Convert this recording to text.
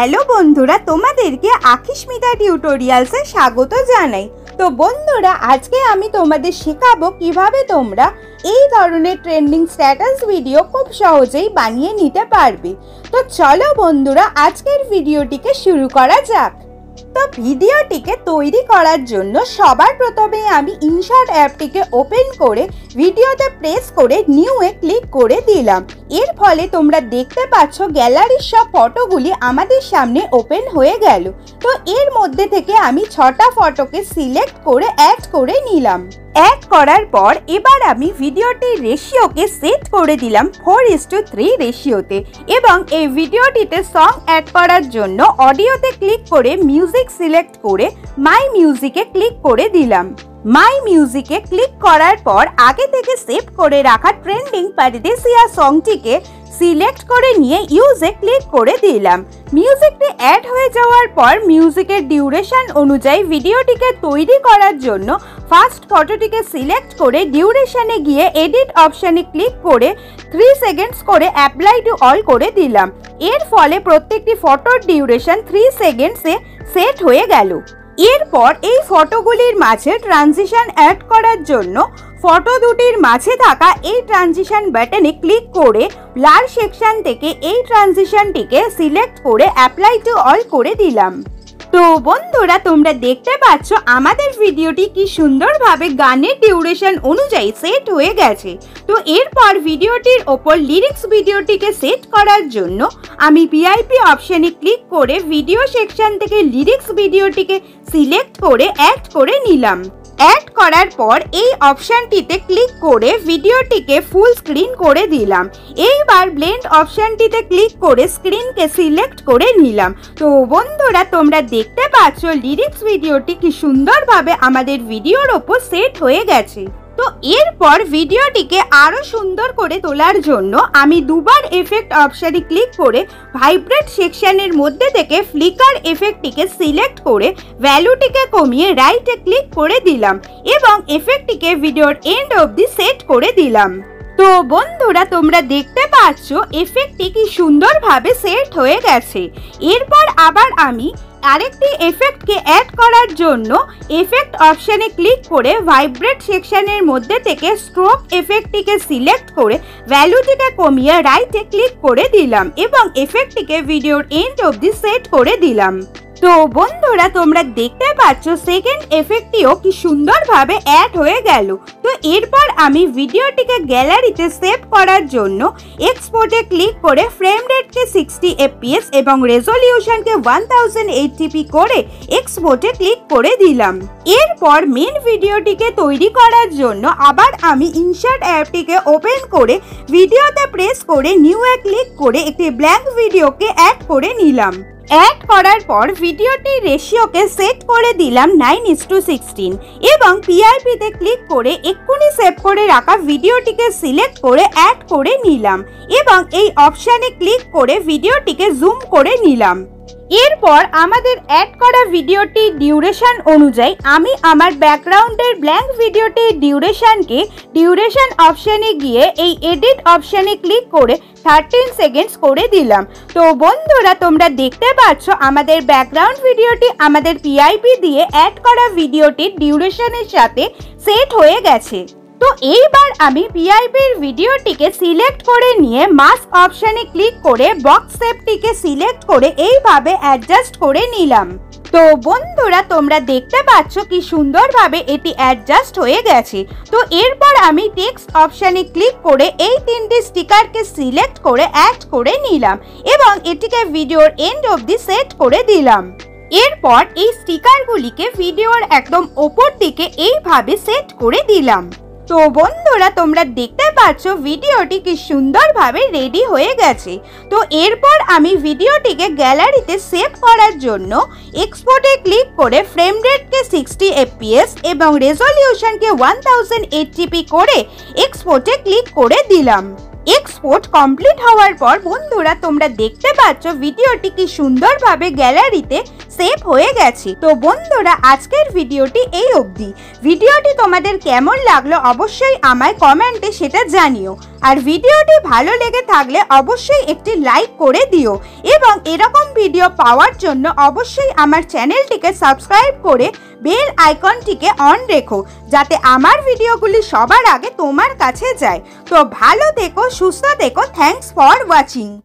Hello बंधुरा तोमादेरके आखिस्मिता टिউটোরিয়ালসে স্বাগত জানাই। তো বন্ধুরা আজকে আমি তোমাদের শেখাবো কিভাবে তোমরা এই ধরনের ট্রেন্ডিং স্ট্যাটাস ভিডিও খুব সহজেই বানিয়ে নিতে পারবে। তো চলো বন্ধুরা আজকের ভিডিওটিকে শুরু করা যাক। তো ভিডিওটিকে তৈরি করার জন্য সবার প্রথমে আমি ইনশট অ্যাপটিকে ওপেন করে ভিডিওতে প্রেস করে নিউ এ ক্লিক করে দিলাম। এর ফলে তোমরা দেখতে পাচ্ছ গ্যালারির সব ফটোগুলি আমাদের সামনে ওপেন হয়ে গেল। তো এর মধ্যে থেকে আমি 6টা ফটোকে সিলেক্ট করে অ্যাড করে নিলাম। অ্যাড করার পর এবার আমি ভিডিওটির রেশিওকে সেট করে দিলাম 4:3 রেশিওতে এবং এই ভিডিওটিতে সং অ্যাড করার জন্য অডিওতে ক্লিক করে মিউজিক সিলেক্ট করে মাই মিউজিকে ক্লিক করে দিলাম। মাই মিউজিকে ক্লিক করার পর আগে থেকে সেভ করে রাখা ট্রেন্ডিং পারদেশিয়া সংটিকে সিলেক্ট করে নিয়ে ইউজে ক্লিক করে দিলাম। মিউজিকটি অ্যাড হয়ে যাওয়ার পর মিউজিকের ডিউরেশন অনুযায়ী ভিডিওটিকে তৈরি করার জন্য ফার্স্ট ফটোটিকে সিলেক্ট করে ডিউরেশনে গিয়ে এডিট অপশানে ক্লিক করে 3 সেকেন্ডস করে অ্যাপ্লাই টু অল করে দিলাম। এর ফলে প্রত্যেকটি ফটোর ডিউরেশন 3 সেকেন্ডসে সেট হয়ে গেল। এরপর এই ফটোগুলির মাঝে ট্রানজিশন অ্যাড করার জন্য ফটো দুটির মাঝে থাকা এই ট্রানজিশন বাটনে ক্লিক করে ব্লার সেকশন থেকে এই ট্রানজিশনটিকে সিলেক্ট করে অ্যাপ্লাই টু অল করে দিলাম। তো বন্ধুরা তোমরা দেখতে পাচ্ছ আমাদের ভিডিওটি কি সুন্দরভাবে গানের ডিউরেশন অনুযায়ী সেট হয়ে গেছে। তো এরপর ভিডিওটির ওপর লিরিক্স ভিডিওটিকে সেট করার জন্য আমি পিআইপি অপশানে ক্লিক করে ভিডিও সেকশন থেকে লিরিক্স ভিডিওটিকে সিলেক্ট করে অ্যাড করে নিলাম। অ্যাড করার পর এই অপশানটিতে ক্লিক করে ভিডিওটিকে ফুল স্ক্রিন করে দিলাম। এইবার ব্লেন্ড অপশানটিতে ক্লিক করে স্ক্রিনকে সিলেক্ট করে নিলাম। তো বন্ধুরা তোমরা দেখতে পাচ্ছ লিরিক্স ভিডিওটি কি সুন্দরভাবে আমাদের ভিডিওর ওপর সেট হয়ে গেছে। তো এরপর ভিডিওটিকে আরো সুন্দর করে তোলার জন্য আমি দুবার এফেক্ট অপশানে ক্লিক করে ভাইব্রেট সেকশনের মধ্যে থেকে ফ্লিকার এফেক্টটিকে সিলেক্ট করে ভ্যালুটিকে কমিয়ে রাইটে ক্লিক করে দিলাম এবং এফেক্টটিকে ভিডিওর এন্ড অবধি সেট করে দিলাম। তো বন্ধুরা তোমরা দেখতে পাচ্ছ এফেক্টটি কি সুন্দরভাবে সেট হয়ে গেছে। এরপর আবার আমি আরেকটি এফেক্টকে অ্যাড করার জন্য এফেক্ট অপশানে ক্লিক করে ভাইব্রেট সেকশনের মধ্যে থেকে স্ট্রোক এফেক্টটিকে সিলেক্ট করে ভ্যালুটিকে কমিয়ে রাইটে ক্লিক করে দিলাম এবং এফেক্টটিকে ভিডিওর এন্ড অবধি সেট করে দিলাম। তো বন্ধুরা তোমরা দেখতে পাচ্ছ সেকেন্ড এফেক্টটিও কি সুন্দরভাবে অ্যাড হয়ে গেল। তো এরপর আমি ভিডিওটিকে গ্যালারিতে সেভ করার জন্য এক্সপোর্টে ক্লিক করে ফ্রেম রেটকে 60 fps এবং রেজলিউশনকে 1080p করে এক্সপোর্টে ক্লিক করে দিলাম। এরপর মেন ভিডিওটিকে তৈরি করার জন্য আবার আমি ইনশট অ্যাপটিকে ওপেন করে ভিডিওতে প্রেস করে নিউ এ ক্লিক করে একটি ব্ল্যাঙ্ক ভিডিওকে অ্যাড করে নিলাম। অ্যাড করার পর ভিডিওটির রেশিওকে সেট করে দিলাম 9:16 এবং পিআইপিতে ক্লিক করে এক্ষুনি সেভ করে রাখা ভিডিওটিকে সিলেক্ট করে অ্যাড করে নিলাম এবং এই অপশানে ক্লিক করে ভিডিওটিকে জুম করে নিলাম। এরপর আমাদের অ্যাড করা ভিডিওটির ডিউরেশন অনুযায়ী আমি আমার ব্যাকগ্রাউন্ডের ব্ল্যাঙ্ক ভিডিওটির ডিউরেশনকে ডিউরেশন অপশানে গিয়ে এই এডিট অপশানে ক্লিক করে 13 সেকেন্ডস করে দিলাম। তো বন্ধুরা তোমরা দেখতে পাচ্ছ আমাদের ব্যাকগ্রাউন্ড ভিডিওটি আমাদের পিআইপি দিয়ে অ্যাড করা ভিডিওটির ডিউরেশনের সাথে সেট হয়ে গেছে। তো এইবার আমি পিআইপির ভিডিওটিকে সিলেক্ট করে নিয়ে মাস্ক অপশানে ক্লিক করে বক্স শেপটিকে সিলেক্ট করে এইভাবে অ্যাডজাস্ট করে নিলাম। তো বন্ধুরা তোমরা দেখতে পাচ্ছ কি সুন্দরভাবে এটি অ্যাডজাস্ট হয়ে গেছে। তো এরপর আমি টেক্সট অপশানে ক্লিক করে এই 3টি স্টিকারকে সিলেক্ট করে অ্যাড করে নিলাম এবং এটিকে ভিডিওর এন্ড অবধি সেট করে দিলাম। এরপর এই স্টিকারগুলিকে ভিডিওর একদম ওপর দিকে এইভাবে সেট করে দিলাম। তো বন্ধুরা তোমরা দেখতে পাচ্ছ ভিডিওটি কি সুন্দরভাবে রেডি হয়ে গেছে। তো এরপর আমি ভিডিওটিকে গ্যালারিতে সেভ করার জন্য এক্সপোর্টে ক্লিক করে ফ্রেম রেটকে 60 fps এবং রেজলিউশনকে 1080p করে এক্সপোর্টে ক্লিক করে দিলাম। এক্সপোর্ট কমপ্লিট হওয়ার পর বন্ধুরা তোমরা দেখতে পাচ্ছ ভিডিওটি কি সুন্দরভাবে গ্যালারিতে সেভ হয়ে গেছে। তো বন্ধুরা আজকের ভিডিওটি এই অবধি। ভিডিওটি তোমাদের কেমন লাগলো অবশ্যই আমায় কমেন্টে সেটা জানিও। আর ভিডিওটি ভালো লেগে থাকলে অবশ্যই একটি লাইক করে দিও এবং এরকম ভিডিও পাওয়ার জন্য অবশ্যই আমার চ্যানেলটিকে সাবস্ক্রাইব করে বেল আইকনটিকে অন রেখো, যাতে আমার ভিডিওগুলি সবার আগে তোমার কাছে যায়। তো ভালো থেকো, সুস্থ থেকো। Thanks for watching.